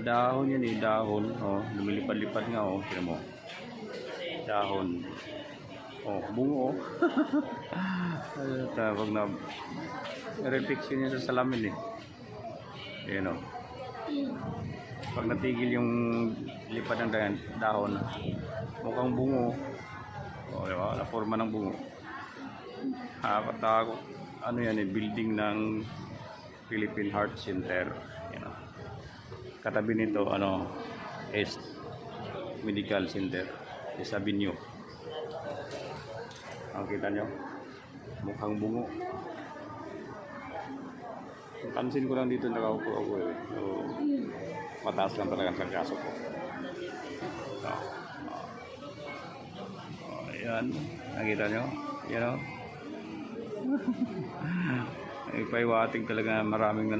Dahon yan eh, dahon. Oh, lumilipad-lipad nga oh. Tignan mo. Dahon. Oh, bungo oh. Tawag na reflection niya sa salamin eh. Ayan oh. Pag natigil yung lipad ng dahon, mukhang bungo. Oh, diba? Na forma ng bungo. Nakakatakot. Ano yan eh, building ng Philippine Heart Center. Ayan oh. Katabi nito, ano, Est Medical Center. Sa Binyo. Kita nyo, mukhang bungo. Pansin ko lang dito nakaupo ako eh. So, mataas lang talaga ang kaso ko. So, ayan, nakita nyo? Yan o. Ipaiwating talaga maraming